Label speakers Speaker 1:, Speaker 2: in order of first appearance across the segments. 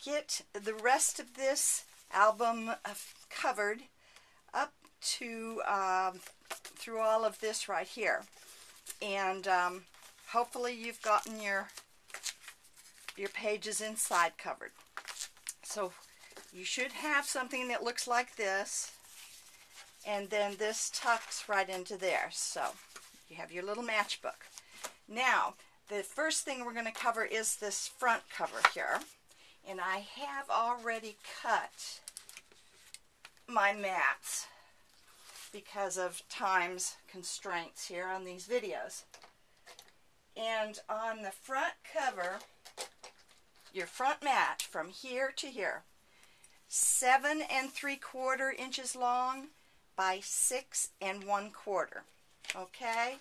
Speaker 1: get the rest of this album covered up to through all of this right here, and hopefully you've gotten your pages inside covered. So you should have something that looks like this, and then this tucks right into there. So you have your little matchbook. Now the first thing we're going to cover is this front cover here, and I have already cut my mats because of time's constraints here on these videos. And on the front cover, your front mat from here to here, 7 3/4 inches long by 6 1/4. Okay,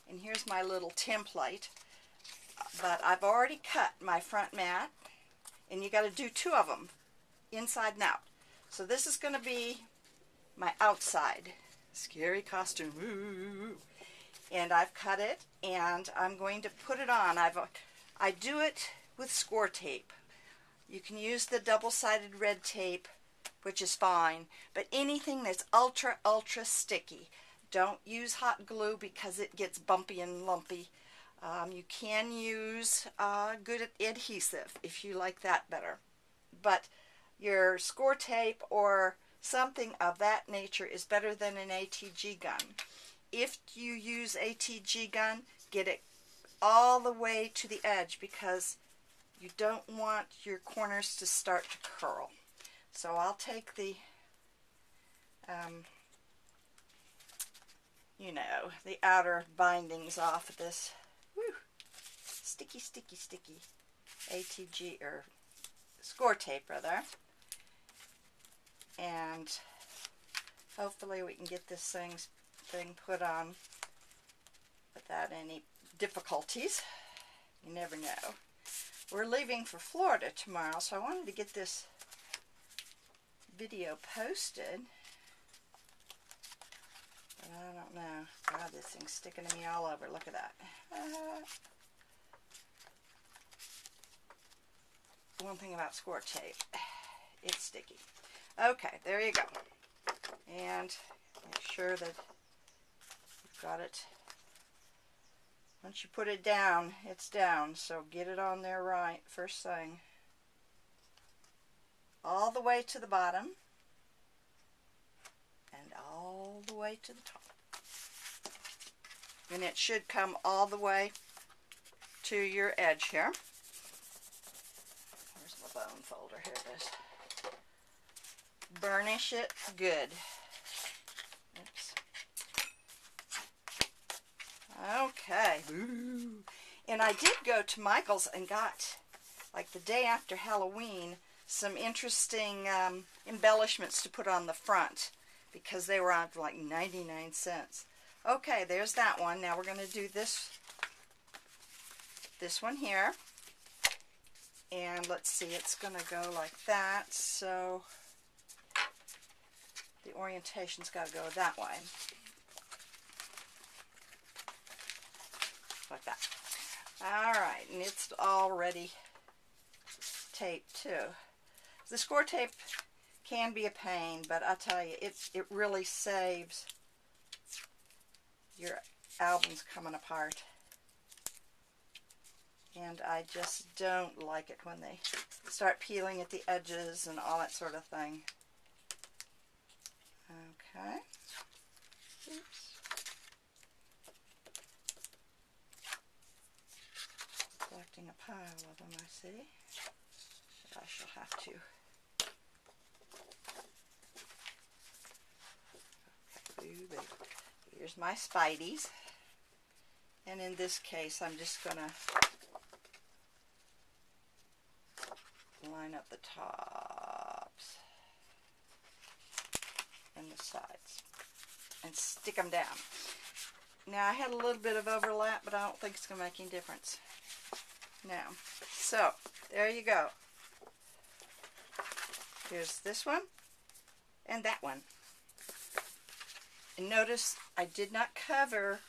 Speaker 1: and here's my little template, but I've already cut my front mat, and you got to do 2 of them, inside and out. So this is going to be my outside scary costume. Woo! And I've cut it, and I'm going to put it on. I do it with score tape. You can use the double-sided red tape, which is fine, but anything that's ultra sticky, don't use hot glue because it gets bumpy and lumpy. You can use good adhesive if you like that better, but your score tape or something of that nature is better than an ATG gun. If you use ATG gun, get it all the way to the edge, because you don't want your corners to start to curl. So I'll take the, you know, the outer bindings off of this. Woo! Sticky ATG, or score tape rather. And hopefully we can get this thing put on without any difficulties. You never know. We're leaving for Florida tomorrow, so I wanted to get this video posted. But I don't know. God, this thing's sticking to me all over. Look at that. One thing about score tape, it's sticky. Okay, there you go. And make sure that you've got it. Once you put it down, it's down. So get it on there right, first thing. All the way to the bottom. And all the way to the top. And it should come all the way to your edge here. Where's my bone folder? Here it is. Burnish it good. Oops. Okay. Ooh. And I did go to Michael's and got, like the day after Halloween, some interesting embellishments to put on the front, because they were on for like 99 cents. Okay, there's that one. Now we're going to do this one here. And let's see, it's going to go like that. So the orientation's got to go that way. Like that. Alright, and it's already taped too. The score tape can be a pain, but I tell you, it really saves your albums coming apart. And I just don't like it when they start peeling at the edges and all that sort of thing. Okay. Oops. Collecting a pile of them, I see. But I shall have to. Okay, here's my Spideys. And in this case, I'm just going to line up the tops and the sides and stick them down. Now I had a little bit of overlap, but I don't think it's going to make any difference. Now, so there you go. Here's this one and that one. And notice I did not cover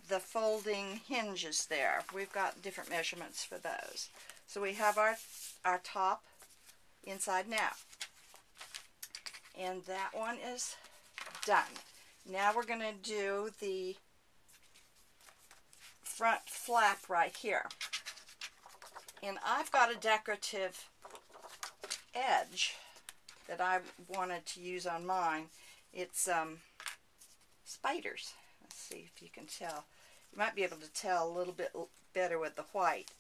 Speaker 1: the folding hinges there. We've got different measurements for those. So we have our top inside and out. And that one is done. Now we're going to do the front flap right here. And I've got a decorative edge that I wanted to use on mine. It's spiders. Let's see if you can tell. You might be able to tell a little bit better with the white.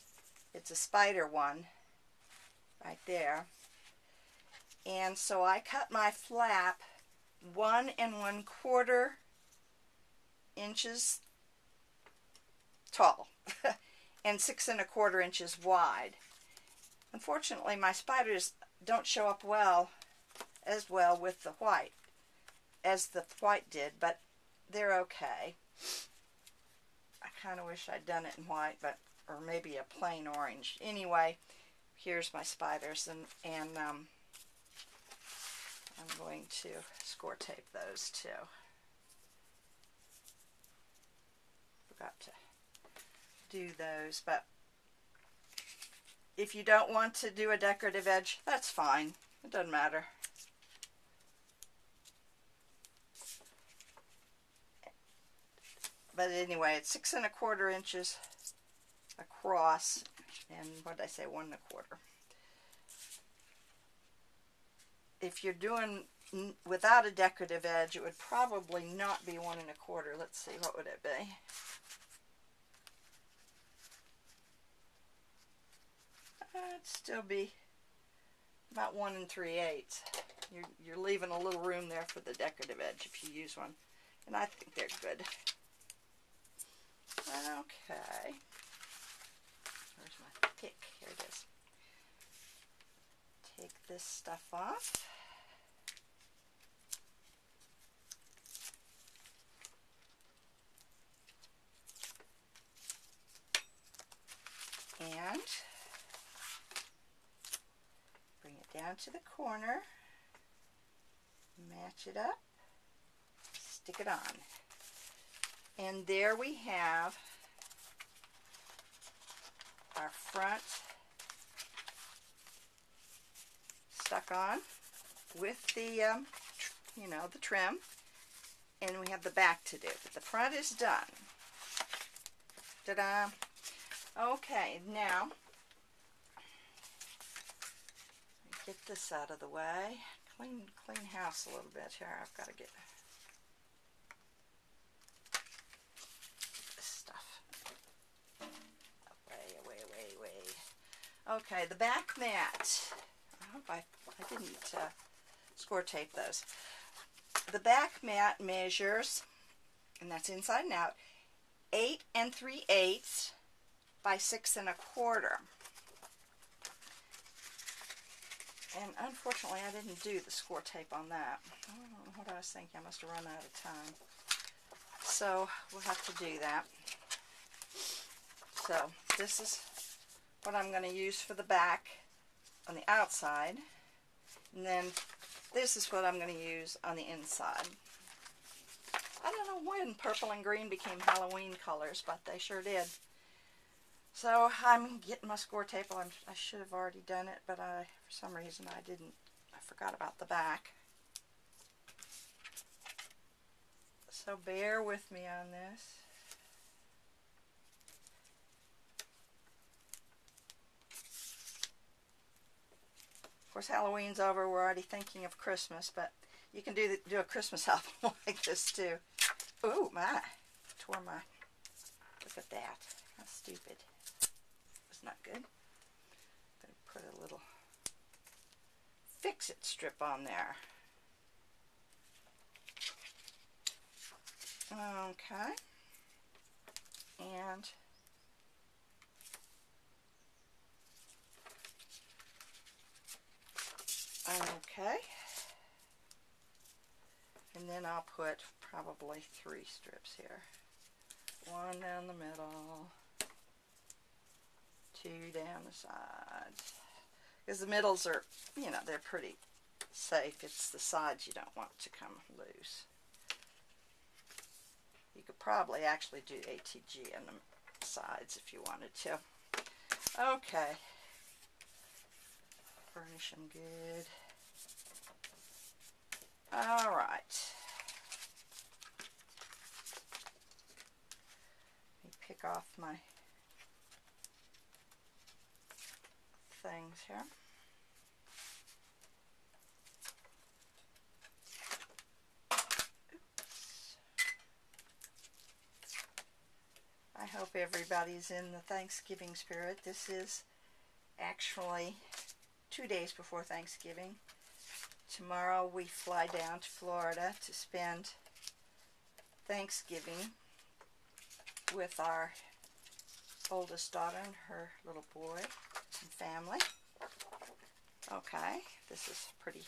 Speaker 1: It's a spider one right there. And so I cut my flap 1 1/4 inches tall and 6 1/4 inches wide. Unfortunately, my spiders don't show up as well with the white as the white did, but they're okay. I kind of wish I'd done it in white, or maybe a plain orange. Anyway, here's my spiders, and I'm going to score tape those too. Forgot to do those, but if you don't want to do a decorative edge, that's fine. It doesn't matter. But anyway, it's 6 1/4 inches across, and what did I say, 1 1/4. If you're doing without a decorative edge, it would probably not be 1 1/4. Let's see, what would it be? It'd still be about 1 3/8. You're leaving a little room there for the decorative edge if you use one, and I think they're good. Okay. Where's my pick? Here it is. Take this stuff off. And bring it down to the corner. Match it up. Stick it on. And there we have our front stuck on with the, the trim. And we have the back to do. But the front is done. Ta-da! Okay, now, get this out of the way. Clean house a little bit here. I've got to get okay, the back mat. I hope I didn't score tape those. The back mat measures, and that's inside and out, 8 3/8 by 6 1/4. And unfortunately, I didn't do the score tape on that. I don't know what I was thinking. I must have run out of time. So we'll have to do that. So this is what I'm going to use for the back on the outside, and then this is what I'm going to use on the inside. I don't know when purple and green became Halloween colors, but they sure did. So I'm getting my score tape. I should have already done it, but for some reason I didn't. I forgot about the back. So bear with me on this. Of course, Halloween's over. We're already thinking of Christmas, but you can do a Christmas album like this too. Ooh, my! Tore my. Look at that. How stupid. It's not good. I'm going to put a little fix-it strip on there. Okay. And okay. And then I'll put probably 3 strips here. 1 down the middle, 2 down the sides. Because the middles are, they're pretty safe. It's the sides you don't want to come loose. You could probably actually do ATG on the sides if you wanted to. Okay, burnish them good. All right. Let me pick off my things here. I hope everybody's in the Thanksgiving spirit. This is actually 2 days before Thanksgiving. Tomorrow we fly down to Florida to spend Thanksgiving with our oldest daughter and her little boy and family. Okay, this is pretty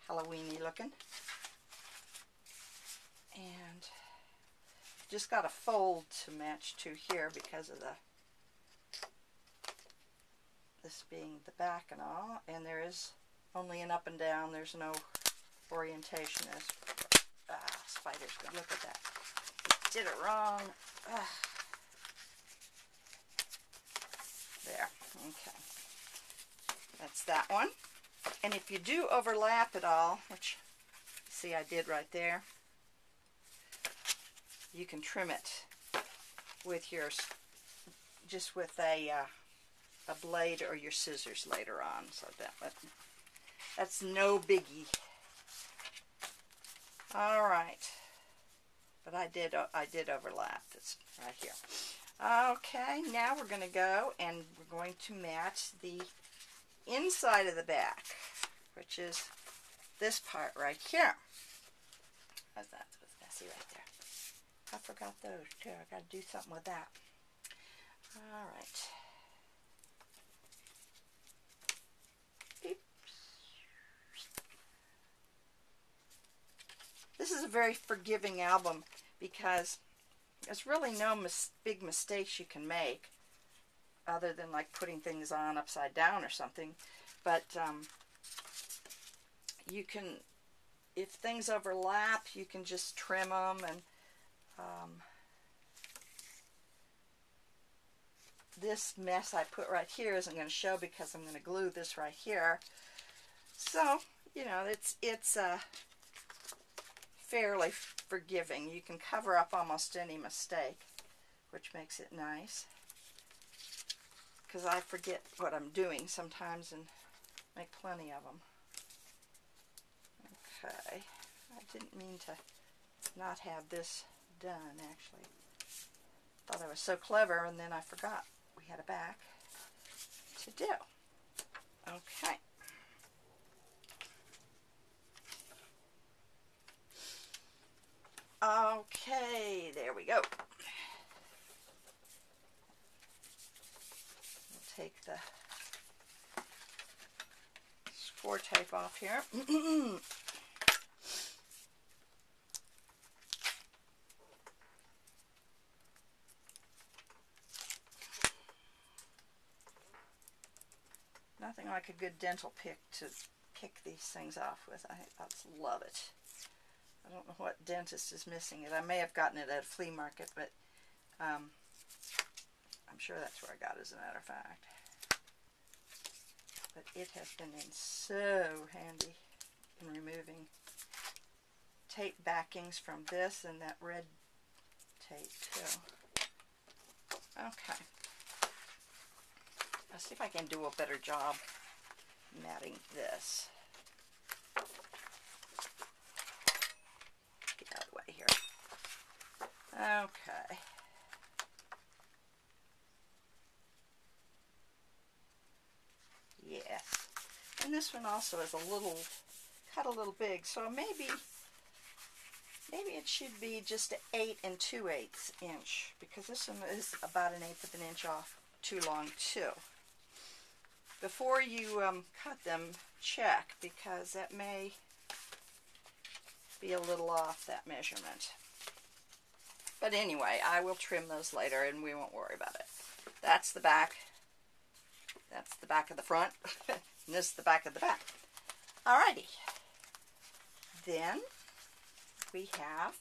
Speaker 1: Halloween-y looking. And just got a fold to match to here because of this being the back and all, and there is only an up and down. There's no orientation. Spiders, but look at that. Did it wrong. There, okay. That's that one. And if you do overlap it all, which see I did right there, you can trim it with yours, just with a blade or your scissors later on. So that's no biggie. All right, but I did overlap this right here. Okay, now we're going to go and we're going to match the inside of the back, which is this part right here. How's that? It's messy right there. I forgot those too. I got to do something with that. All right. This is a very forgiving album because there's really no big mistakes you can make other than like putting things on upside down or something. But you can, if things overlap, you can just trim them. And this mess I put right here isn't going to show because I'm going to glue this right here. So, you know, it's fairly forgiving. You can cover up almost any mistake, which makes it nice. Because I forget what I'm doing sometimes and make plenty of them. Okay, I didn't mean to not have this done, actually. Thought I was so clever, and then I forgot we had a back to do. Okay. Okay, there we go. We'll take the score tape off here. Nothing like a good dental pick to pick these things off with. I love it. I don't know what dentist is missing it. I may have gotten it at a flea market, but I'm sure that's where I got it, as a matter of fact. But it has been so handy in removing tape backings from this and that red tape too. Okay. Let's see if I can do a better job matting this. Get out of the way here. Okay. Yes. And this one also is cut a little big, so maybe it should be just 8 2/8 inch, because this one is about 1/8 of an inch off too long too. Before you cut them, check, because that may be a little off, that measurement. But anyway, I will trim those later and we won't worry about it. That's the back. That's the back of the front. And this is the back of the back. Alrighty. Then we have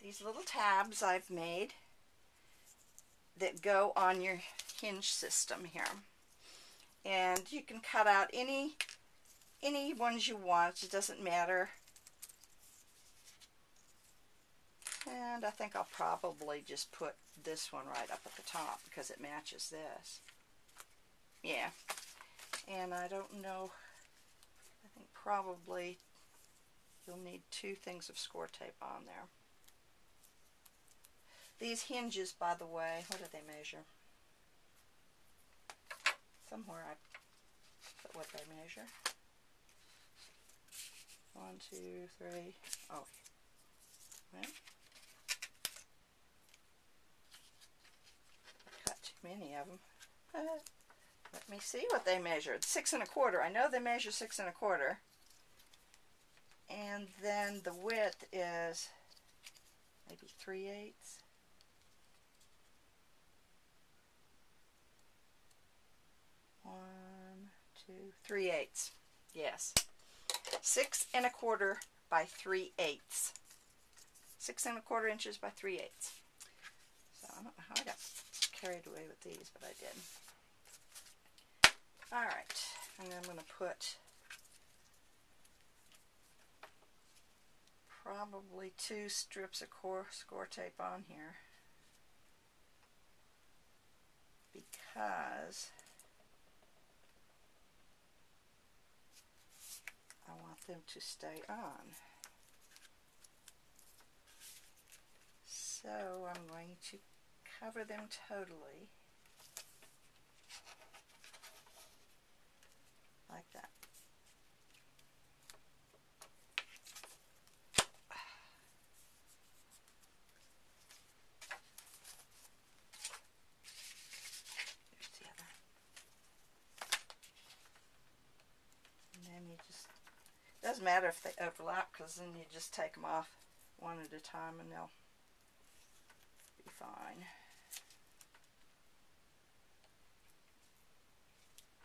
Speaker 1: these little tabs I've made that go on your hinge system here. And you can cut out any ones you want. It doesn't matter. And I think I'll probably just put this one right up at the top because it matches this. Yeah. And I don't know, I think probably you'll need 2 things of score tape on there. These hinges, by the way, what do they measure? Somewhere I put what they measure. 1, 2, 3, oh, well, I cut too many of them. Let me see what they measured. 6 1/4. I know they measure 6 1/4. And then the width is maybe 3/8. 1, 2, 3/8. Yes. 6 1/4 by 3/8. 6 1/4 inches by 3/8. So I don't know how I got carried away with these, but I did. Alright, and then I'm going to put probably 2 strips of score tape on here because I want them to stay on. So I'm going to cover them totally like that. Here's the other. And then you just, doesn't matter if they overlap because then you just take them off one at a time and they'll be fine.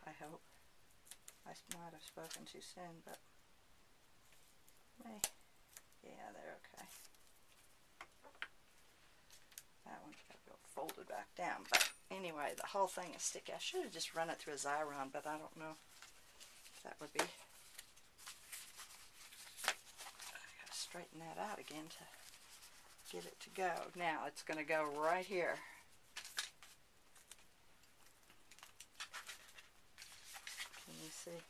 Speaker 1: I hope. I might have spoken too soon, but yeah, they're okay. That one's got to go folded back down, but anyway, the whole thing is sticky. I should have just run it through a Xyron, but I don't know if that would be. I got to straighten that out again to get it to go. Now it's going to go right here. Can you see?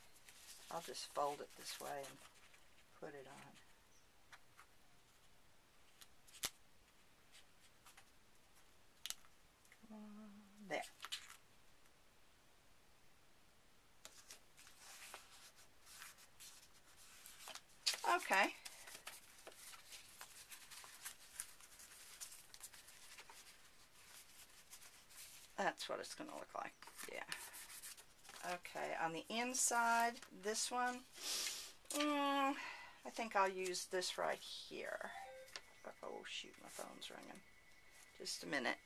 Speaker 1: I'll just fold it this way and put it on. There. Okay. That's what it's going to look like. Yeah. Okay, on the inside, this one, I think I'll use this right here. Oh shoot, my phone's ringing. Just a minute.